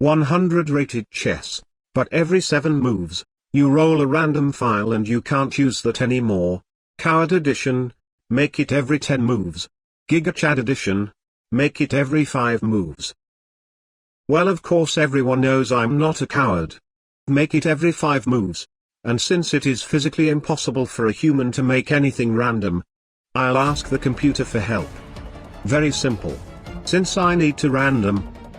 100 rated chess, but every 7 moves, you roll a random file and you can't use that anymore. Coward edition, make it every 10 moves. Giga Chad edition, make it every 5 moves. Well, of course everyone knows I'm not a coward. Make it every 5 moves. And since it is physically impossible for a human to make anything random, I'll ask the computer for help. Very simple. Since I need to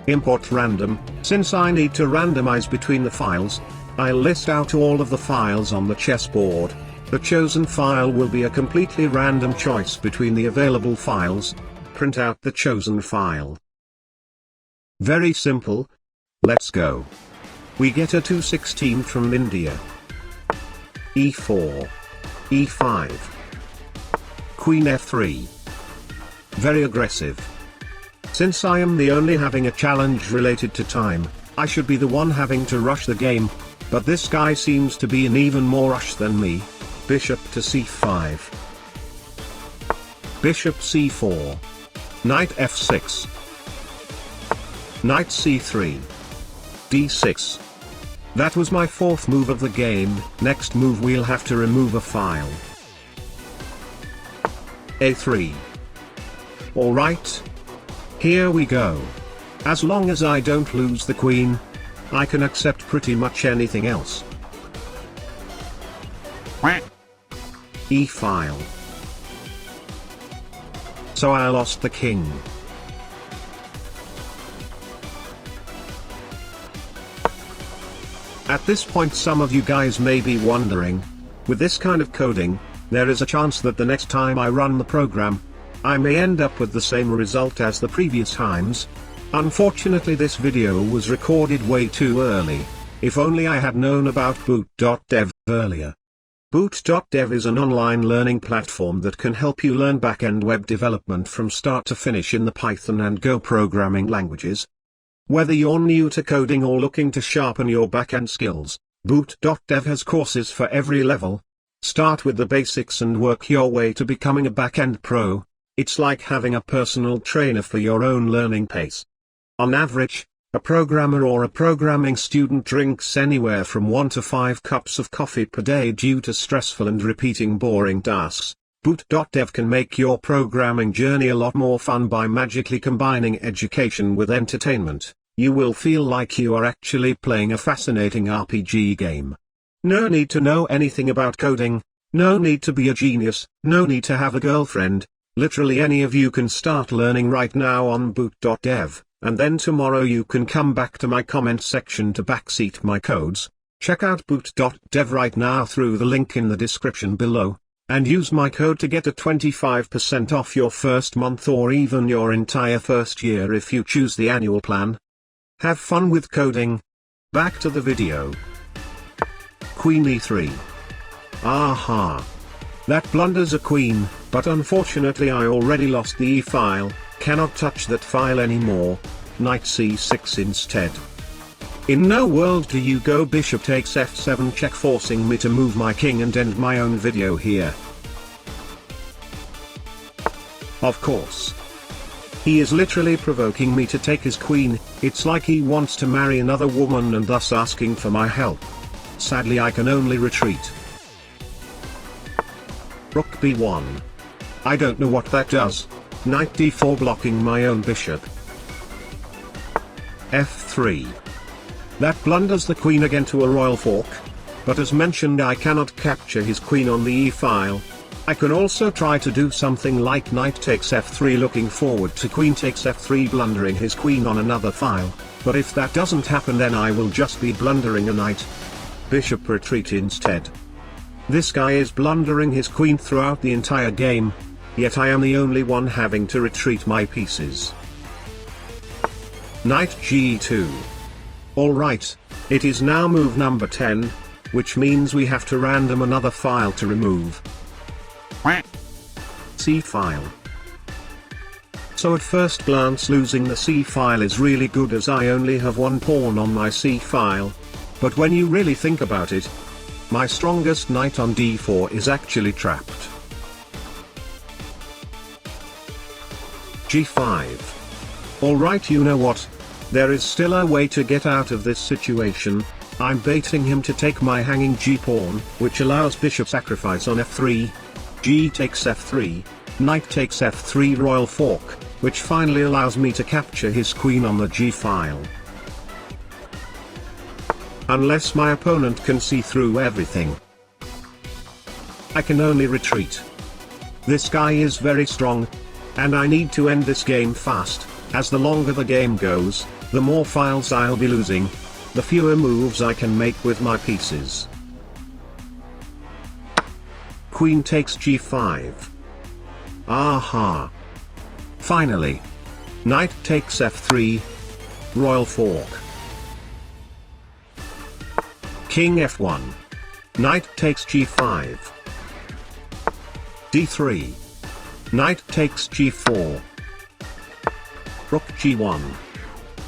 import random, since I need to randomize between the files, I'll list out all of the files on the chessboard. The chosen file will be a completely random choice between the available files. Print out the chosen file. Very simple. Let's go. We get a 216 from India. E4. E5. Queen F3. Very aggressive. Since I am the only having a challenge related to time, I should be the one having to rush the game, but this guy seems to be in even more rush than me. Bishop to c5. Bishop c4. Knight f6. Knight c3. d6. That was my 4th move of the game. Next move we'll have to remove a file. a3. Alright. Here we go. As long as I don't lose the queen, I can accept pretty much anything else. E-file. So I lost the king. At this point some of you guys may be wondering, with this kind of coding, there is a chance that the next time I run the program, I may end up with the same result as the previous times. Unfortunately this video was recorded way too early. If only I had known about boot.dev earlier. Boot.dev is an online learning platform that can help you learn back-end web development from start to finish in the Python and Go programming languages. Whether you're new to coding or looking to sharpen your back-end skills, Boot.dev has courses for every level. Start with the basics and work your way to becoming a back-end pro. It's like having a personal trainer for your own learning pace. On average, a programmer or a programming student drinks anywhere from 1 to 5 cups of coffee per day due to stressful and repeating boring tasks. Boot.dev can make your programming journey a lot more fun by magically combining education with entertainment. You will feel like you are actually playing a fascinating RPG game. No need to know anything about coding, no need to be a genius, no need to have a girlfriend. Literally any of you can start learning right now on boot.dev, and then tomorrow you can come back to my comment section to backseat my codes. Check out boot.dev right now through the link in the description below, and use my code to get a 25% off your first month or even your entire first year if you choose the annual plan. Have fun with coding. Back to the video. Queen e3. Aha. That blunders a queen, but unfortunately I already lost the e-file, cannot touch that file anymore. Knight c6 instead. In no world do you go bishop takes f7 check, forcing me to move my king and end my own video here. Of course. He is literally provoking me to take his queen. It's like he wants to marry another woman and thus asking for my help. Sadly I can only retreat. Rook b1. I don't know what that does. Knight d4 blocking my own bishop. f3. That blunders the queen again to a royal fork. But as mentioned I cannot capture his queen on the e-file. I can also try to do something like knight takes f3 looking forward to queen takes f3 blundering his queen on another file, but if that doesn't happen then I will just be blundering a knight. Bishop retreat instead. This guy is blundering his queen throughout the entire game, yet I am the only one having to retreat my pieces. Knight g2. Alright, it is now move number 10, which means we have to random another file to remove. C file. So at first glance losing the C file is really good as I only have one pawn on my C file, but when you really think about it, my strongest knight on d4 is actually trapped. G5. Alright, you know what? There is still a way to get out of this situation. I'm baiting him to take my hanging g-pawn, which allows bishop sacrifice on f3. G takes f3, knight takes f3 royal fork, which finally allows me to capture his queen on the g-file. Unless my opponent can see through everything, I can only retreat. This guy is very strong, and I need to end this game fast, as the longer the game goes, the more files I'll be losing, the fewer moves I can make with my pieces. Queen takes g5. Aha! Finally! Knight takes f3, royal fork. King f1. Knight takes g5. d3. Knight takes g4. Rook g1.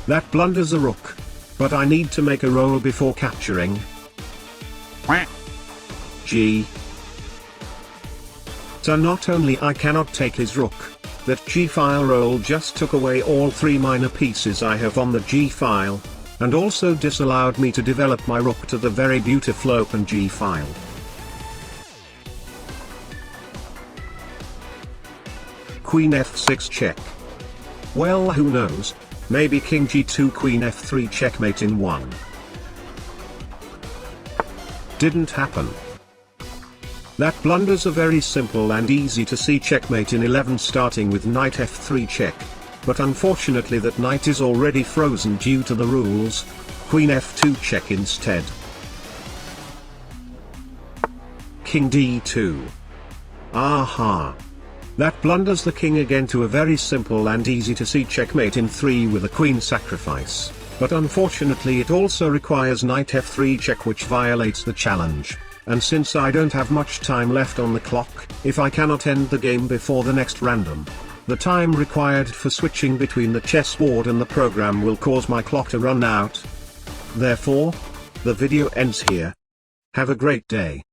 That blunders a rook, but I need to make a roll before capturing. G. So not only I cannot take his rook, that g-file roll just took away all 3 minor pieces I have on the g-file, and also disallowed me to develop my rook to the very beautiful open g-file. Queen f6 check. Well, who knows, maybe king g2 queen f3 checkmate in 1. Didn't happen. That blunders are very simple and easy to see checkmate in 11 starting with knight f3 check, but unfortunately that knight is already frozen due to the rules. Queen f2 check instead. King d2. Aha! That blunders the king again to a very simple and easy to see checkmate in 3 with a queen sacrifice, but unfortunately it also requires knight f3 check, which violates the challenge. And since I don't have much time left on the clock, if I cannot end the game before the next random, the time required for switching between the chessboard and the program will cause my clock to run out. Therefore, the video ends here. Have a great day.